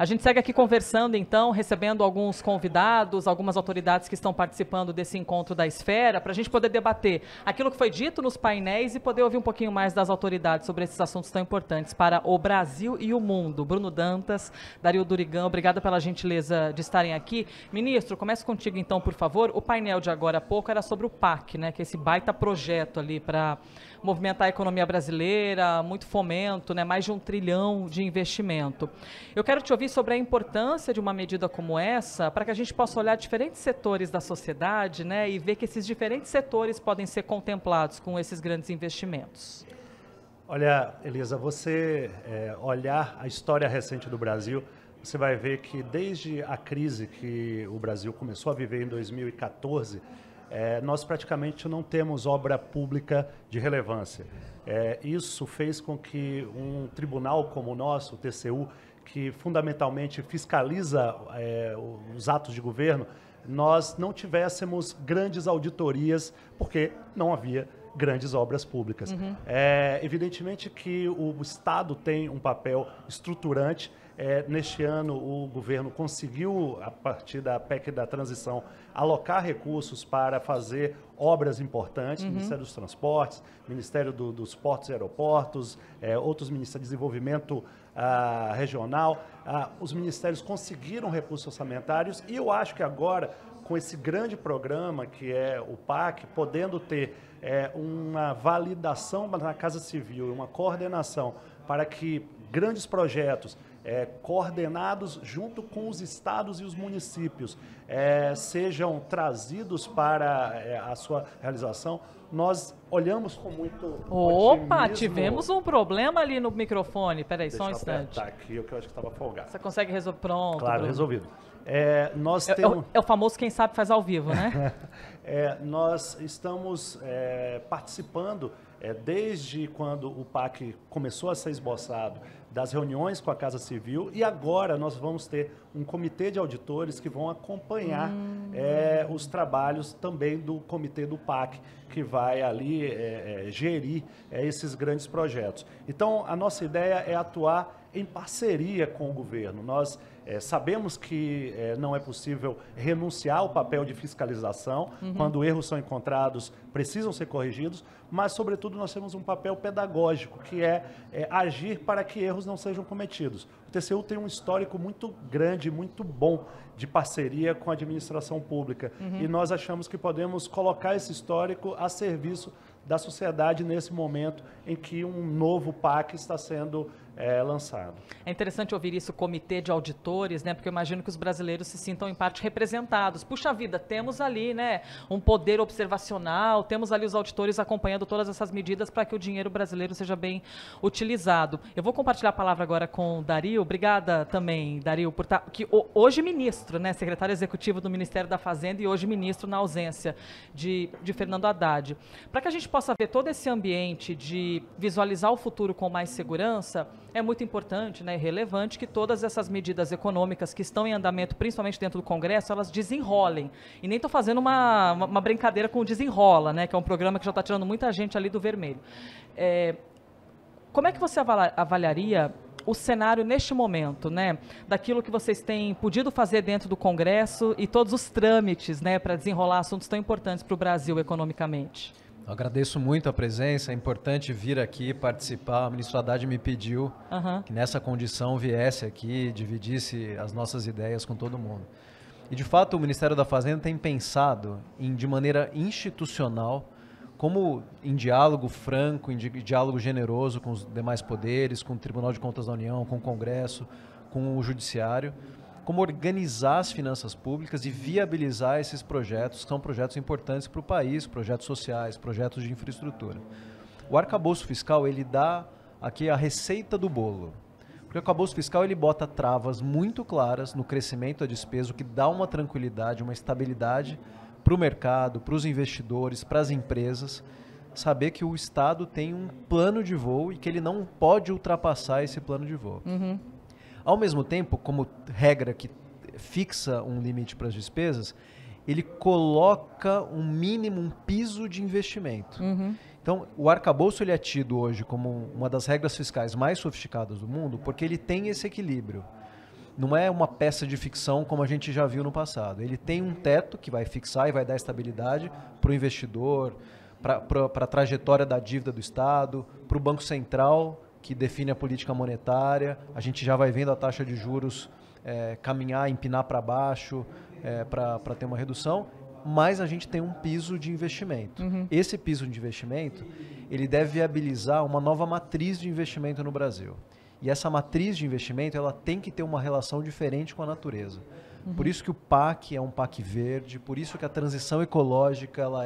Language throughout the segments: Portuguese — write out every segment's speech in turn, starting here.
A gente segue aqui conversando, então, recebendo alguns convidados, algumas autoridades que estão participando desse encontro da Esfera, para a gente poder debater aquilo que foi dito nos painéis e poder ouvir um pouquinho mais das autoridades sobre esses assuntos tão importantes para o Brasil e o mundo. Bruno Dantas, Dario Durigan, obrigada pela gentileza de estarem aqui. Ministro, começo contigo, então, por favor. O painel de agora há pouco era sobre o PAC, né, que é esse baita projeto ali para movimentar a economia brasileira, muito fomento, né, mais de 1 trilhão de investimento. Eu quero te ouvir sobre a importância de uma medida como essa, para que a gente possa olhar diferentes setores da sociedade, né, e ver que esses diferentes setores podem ser contemplados com esses grandes investimentos. Olha, Elisa, você olhar a história recente do Brasil, você vai ver que desde a crise que o Brasil começou a viver em 2014, nós praticamente não temos obra pública de relevância. Isso fez com que um tribunal como o nosso, o TCU, que fundamentalmente fiscaliza os atos de governo, nós não tivéssemos grandes auditorias, porque não havia grandes obras públicas. Evidentemente que o Estado tem um papel estruturante. Neste ano, o governo conseguiu, a partir da PEC da transição, alocar recursos para fazer obras importantes, Ministério dos Transportes, Ministério dos Portos e Aeroportos, outros Ministérios de Desenvolvimento Regional. Os ministérios conseguiram recursos orçamentários e eu acho que agora, com esse grande programa que é o PAC, podendo ter uma validação na Casa Civil, uma coordenação para que grandes projetos coordenados junto com os estados e os municípios sejam trazidos para a sua realização, nós olhamos com muito Opa, otimismo. tivemos um problema ali no microfone. Peraí, só um instante. Deixa eu apertar aqui, o que eu acho que estava folgado. Você consegue resolver? Pronto. Claro, Bruno. resolvido. Nós temos... É o famoso quem sabe faz ao vivo, né? Nós estamos participando, desde quando o PAC começou a ser esboçado, das reuniões com a Casa Civil, e agora nós vamos ter um comitê de auditores que vão acompanhar os trabalhos também do comitê do PAC, que vai ali gerir esses grandes projetos. Então, a nossa ideia é atuar em parceria com o governo. Nós sabemos que não é possível renunciar ao papel de fiscalização, quando erros são encontrados, precisam ser corrigidos, mas, sobretudo, nós temos um papel pedagógico, que é agir para que erros não sejam cometidos. O TCU tem um histórico muito grande, muito bom de parceria com a administração pública, e nós achamos que podemos colocar esse histórico a serviço da sociedade nesse momento em que um novo PAC está sendo lançado. É interessante ouvir isso, comitê de auditores, né? Porque eu imagino que os brasileiros se sintam em parte representados. Puxa vida, temos ali, né, um poder observacional, temos ali os auditores acompanhando todas essas medidas para que o dinheiro brasileiro seja bem utilizado. Eu vou compartilhar a palavra agora com o Dario. Obrigada também, Dario, por estar aqui hoje ministro, né, secretário executivo do Ministério da Fazenda e hoje ministro na ausência de Fernando Haddad. Para que a gente possa ver todo esse ambiente de visualizar o futuro com mais segurança, é muito importante, né, e relevante que todas essas medidas econômicas que estão em andamento, principalmente dentro do Congresso, elas desenrolem. E nem estou fazendo uma brincadeira com o Desenrola, né, que é um programa que já está tirando muita gente ali do vermelho. Como é que você avaliaria o cenário neste momento, né, daquilo que vocês têm podido fazer dentro do Congresso e todos os trâmites, né, para desenrolar assuntos tão importantes para o Brasil economicamente? Eu agradeço muito a presença, é importante vir aqui participar. O ministro Haddad me pediu que nessa condição viesse aqui, dividisse as nossas ideias com todo mundo. E de fato o Ministério da Fazenda tem pensado de maneira institucional, como em diálogo franco, em diálogo generoso com os demais poderes, com o Tribunal de Contas da União, com o Congresso, com o Judiciário, como organizar as finanças públicas e viabilizar esses projetos, que são projetos importantes para o país, projetos sociais, projetos de infraestrutura. O arcabouço fiscal, ele dá aqui a receita do bolo. Porque o arcabouço fiscal, ele bota travas muito claras no crescimento da despesa, o que dá uma tranquilidade, uma estabilidade para o mercado, para os investidores, para as empresas, saber que o Estado tem um plano de voo e que ele não pode ultrapassar esse plano de voo. Ao mesmo tempo, como regra que fixa um limite para as despesas, ele coloca um mínimo, um piso de investimento. Então, o arcabouço ele é tido hoje como uma das regras fiscais mais sofisticadas do mundo, porque ele tem esse equilíbrio. não é uma peça de ficção como a gente já viu no passado. Ele tem um teto que vai fixar e vai dar estabilidade para o investidor, para a trajetória da dívida do Estado, para o Banco Central, que define a política monetária. A gente já vai vendo a taxa de juros caminhar, empinar para baixo, para ter uma redução, mas a gente tem um piso de investimento. Esse piso de investimento, ele deve viabilizar uma nova matriz de investimento no Brasil. E essa matriz de investimento, ela tem que ter uma relação diferente com a natureza. Por isso que o PAC é um PAC verde, por isso que a transição ecológica, ela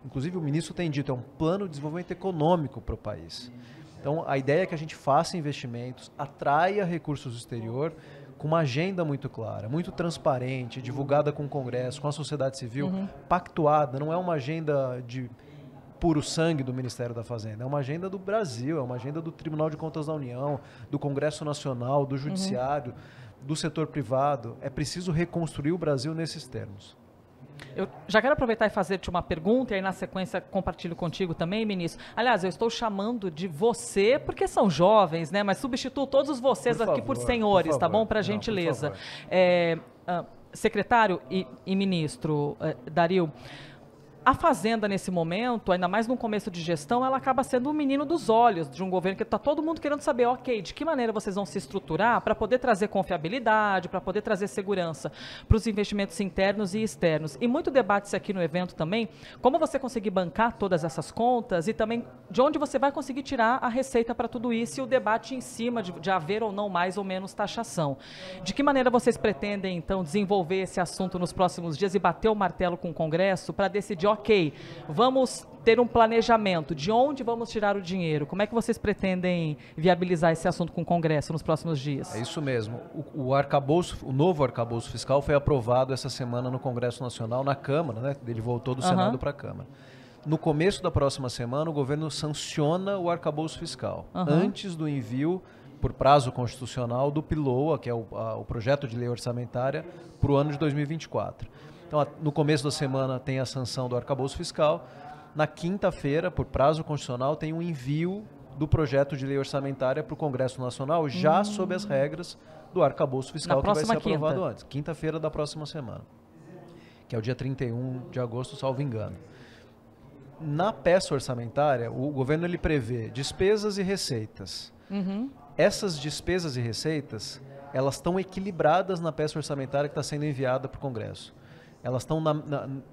inclusive o ministro tem dito, é um plano de desenvolvimento econômico para o país. Então, a ideia é que a gente faça investimentos, atraia recursos do exterior, com uma agenda muito clara, muito transparente, divulgada com o Congresso, com a sociedade civil, pactuada, não é uma agenda de puro sangue do Ministério da Fazenda, é uma agenda do Brasil, é uma agenda do Tribunal de Contas da União, do Congresso Nacional, do Judiciário, do setor privado. É preciso reconstruir o Brasil nesses termos. Eu já quero aproveitar e fazer-te uma pergunta, e aí na sequência compartilho contigo também, ministro. Aliás, eu estou chamando de você, porque são jovens, né? Mas substituo todos os vocês aqui por senhores, tá bom? Para gentileza. Secretário e ministro Dario, a Fazenda, nesse momento, ainda mais no começo de gestão, ela acaba sendo um menino dos olhos de um governo que está todo mundo querendo saber, ok, de que maneira vocês vão se estruturar para poder trazer confiabilidade, para poder trazer segurança para os investimentos internos e externos. E muito debate-se aqui no evento também, como você conseguir bancar todas essas contas e também de onde você vai conseguir tirar a receita para tudo isso e o debate em cima de haver ou não mais ou menos taxação. De que maneira vocês pretendem, então, desenvolver esse assunto nos próximos dias e bater o martelo com o Congresso para decidir, ok, vamos ter um planejamento, de onde vamos tirar o dinheiro? Como é que vocês pretendem viabilizar esse assunto com o Congresso nos próximos dias? É isso mesmo. O novo arcabouço fiscal foi aprovado essa semana no Congresso Nacional, na Câmara, né? Ele voltou do Senado para a Câmara. No começo da próxima semana, o governo sanciona o arcabouço fiscal, antes do envio, por prazo constitucional, do PILOA, que é o projeto de lei orçamentária, para o ano de 2024. Então, no começo da semana tem a sanção do arcabouço fiscal. Na quinta-feira, por prazo constitucional, tem um envio do projeto de lei orçamentária para o Congresso Nacional, já sob as regras do arcabouço fiscal que vai ser aprovado antes. Quinta-feira da próxima semana, que é o dia 31 de agosto, salvo engano. Na peça orçamentária, o governo ele prevê despesas e receitas. Essas despesas e receitas, elas estão equilibradas na peça orçamentária que está sendo enviada para o Congresso.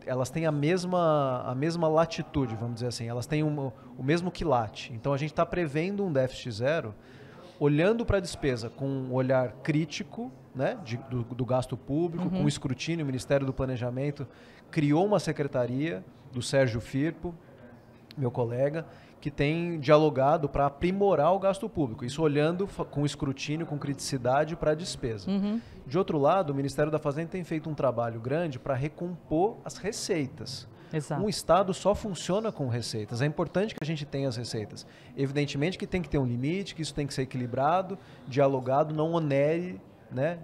Elas têm a mesma latitude, vamos dizer assim, elas têm o mesmo quilate. Então a gente está prevendo um déficit zero, olhando para a despesa com um olhar crítico, né, do gasto público, com escrutínio. O Ministério do Planejamento criou uma secretaria do Sérgio Firpo, meu colega, que tem dialogado para aprimorar o gasto público. Isso olhando com escrutínio, com criticidade para a despesa. De outro lado, o Ministério da Fazenda tem feito um trabalho grande para recompor as receitas. Exato. Um Estado só funciona com receitas. É importante que a gente tenha as receitas. Evidentemente que tem que ter um limite, que isso tem que ser equilibrado, dialogado, não onere, né,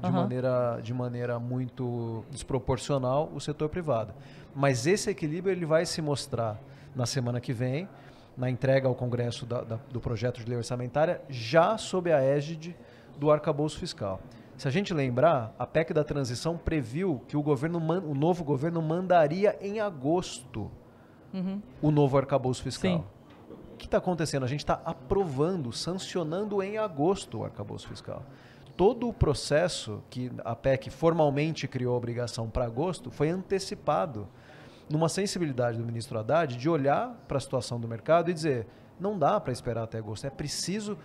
de maneira muito desproporcional o setor privado. Mas esse equilíbrio ele vai se mostrar na semana que vem, na entrega ao Congresso do projeto de lei orçamentária, já sob a égide do arcabouço fiscal. Se a gente lembrar, a PEC da transição previu que o novo governo mandaria em agosto o novo arcabouço fiscal. Sim. O que está acontecendo? A gente está aprovando, sancionando em agosto o arcabouço fiscal. Todo o processo que a PEC formalmente criou a obrigação para agosto foi antecipado numa sensibilidade do ministro Haddad de olhar para a situação do mercado e dizer, não dá para esperar até agosto, é preciso,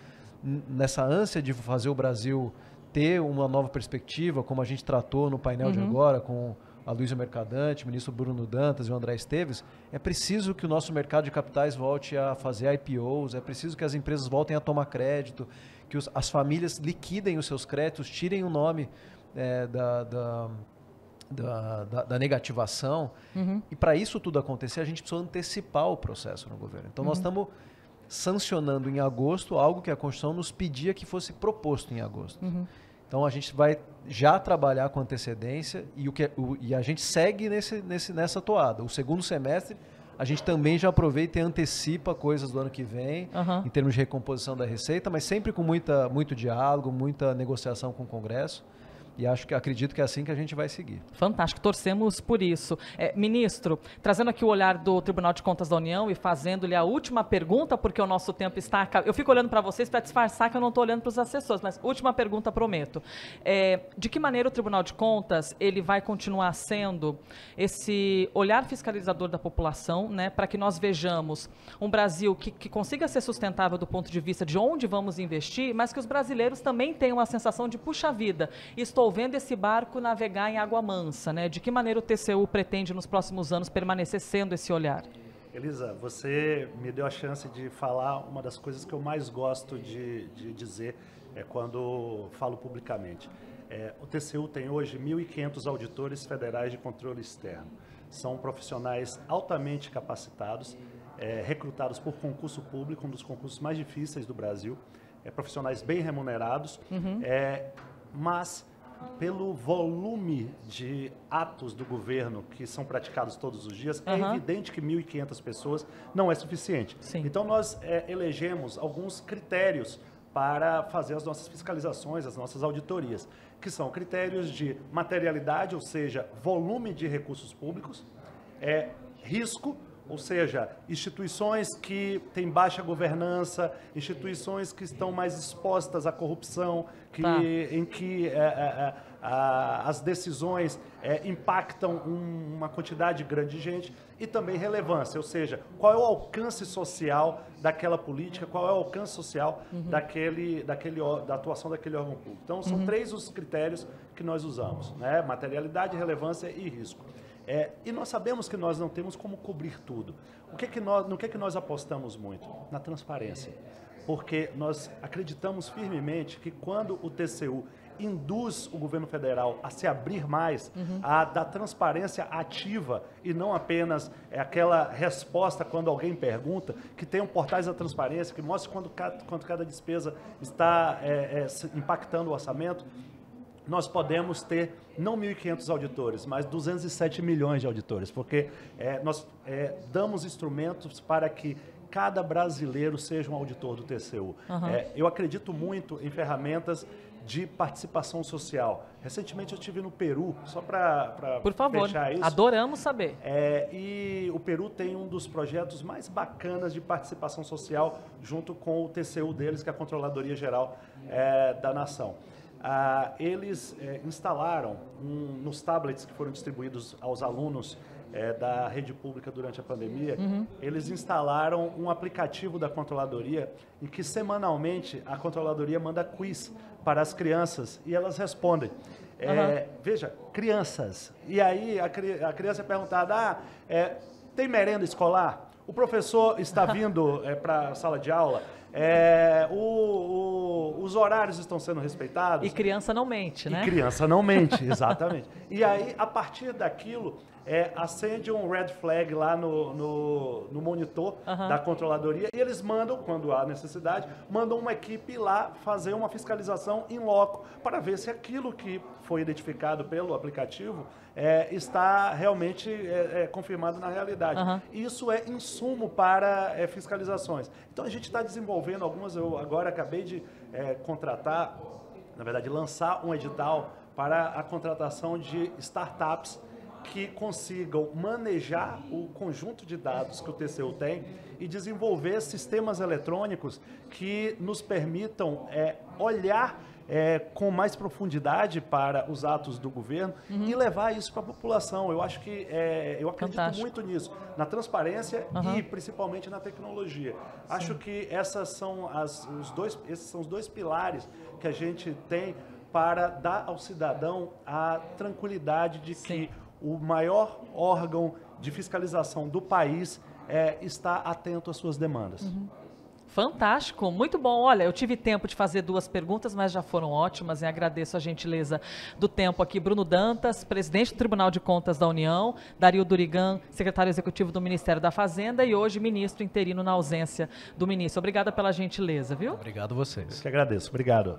nessa ânsia de fazer o Brasil ter uma nova perspectiva, como a gente tratou no painel de agora com a Luísa Mercadante, o ministro Bruno Dantas e o André Esteves, é preciso que o nosso mercado de capitais volte a fazer IPOs, é preciso que as empresas voltem a tomar crédito, que as famílias liquidem os seus créditos, tirem o nome da negativação. E para isso tudo acontecer, a gente precisa antecipar o processo no governo. Então nós estamos sancionando em agosto algo que a Constituição nos pedia que fosse proposto em agosto. Então a gente vai já trabalhar com antecedência e a gente segue nessa toada. O segundo semestre a gente também já aproveita e antecipa coisas do ano que vem, em termos de recomposição da receita, mas sempre com muito diálogo, muita negociação com o Congresso. e acredito que é assim que a gente vai seguir. Fantástico, torcemos por isso. Ministro, trazendo aqui o olhar do Tribunal de Contas da União e fazendo-lhe a última pergunta, porque o nosso tempo está... Eu fico olhando para vocês para disfarçar que eu não estou olhando para os assessores, mas última pergunta, prometo. De que maneira o Tribunal de Contas ele vai continuar sendo esse olhar fiscalizador da população, né, para que nós vejamos um Brasil que consiga ser sustentável do ponto de vista de onde vamos investir, mas que os brasileiros também tenham a sensação de, puxa vida, estou vendo esse barco navegar em água mansa, né? De que maneira o TCU pretende nos próximos anos permanecer sendo esse olhar? Elisa, você me deu a chance de falar uma das coisas que eu mais gosto de dizer quando falo publicamente. O TCU tem hoje 1.500 auditores federais de controle externo. São profissionais altamente capacitados, recrutados por concurso público, um dos concursos mais difíceis do Brasil, profissionais bem remunerados, mas pelo volume de atos do governo que são praticados todos os dias, é evidente que 1.500 pessoas não é suficiente. Sim. Então, nós elegemos alguns critérios para fazer as nossas fiscalizações, as nossas auditorias, que são critérios de materialidade, ou seja, volume de recursos públicos, risco, ou seja, instituições que têm baixa governança, instituições que estão mais expostas à corrupção, em que as decisões impactam uma quantidade grande de gente, e também relevância, ou seja, qual é o alcance social daquela política, qual é o alcance social da atuação daquele órgão público. Então, são três os critérios que nós usamos, né? Materialidade, relevância e risco. E nós sabemos que nós não temos como cobrir tudo. No que nós apostamos muito? Na transparência. Porque nós acreditamos firmemente que quando o TCU induz o governo federal a se abrir mais, a dar transparência ativa e não apenas aquela resposta quando alguém pergunta, que tenham portais da transparência, que mostre quanto cada despesa está impactando o orçamento, nós podemos ter não 1.500 auditores, mas 207 milhões de auditores, porque nós damos instrumentos para que cada brasileiro seja um auditor do TCU. Eu acredito muito em ferramentas de participação social. Recentemente eu estive no Peru, só para fechar isso. Adoramos saber. E o Peru tem um dos projetos mais bacanas de participação social junto com o TCU deles, que é a Controladoria Geral da Nação. Eles instalaram, nos tablets que foram distribuídos aos alunos da rede pública durante a pandemia, eles instalaram um aplicativo da Controladoria em que semanalmente a Controladoria manda quiz para as crianças e elas respondem. Veja, crianças. E aí a criança é perguntada, tem merenda escolar? O professor está vindo para a sala de aula? Os horários estão sendo respeitados? E criança não mente, né? E criança não mente, exatamente. E aí, a partir daquilo, acende um red flag lá no monitor da controladoria e eles mandam, quando há necessidade, mandam uma equipe lá fazer uma fiscalização in loco para ver se aquilo que foi identificado pelo aplicativo está realmente confirmado na realidade. Isso é insumo para fiscalizações. Então a gente está desenvolvendo algumas, eu agora acabei de contratar, na verdade lançar um edital para a contratação de startups que consigam manejar o conjunto de dados que o TCU tem e desenvolver sistemas eletrônicos que nos permitam olhar com mais profundidade para os atos do governo e levar isso para a população. Eu acho que eu acredito muito nisso, na transparência e principalmente na tecnologia. Acho que esses são os dois pilares que a gente tem para dar ao cidadão a tranquilidade de que o maior órgão de fiscalização do país está atento às suas demandas. Fantástico, muito bom. Olha, eu tive tempo de fazer 2 perguntas, mas já foram ótimas e agradeço a gentileza do tempo aqui. Bruno Dantas, presidente do Tribunal de Contas da União, Dario Durigan, secretário executivo do Ministério da Fazenda e hoje ministro interino na ausência do ministro. Obrigada pela gentileza, viu? Obrigado a vocês. Eu que agradeço. Obrigado.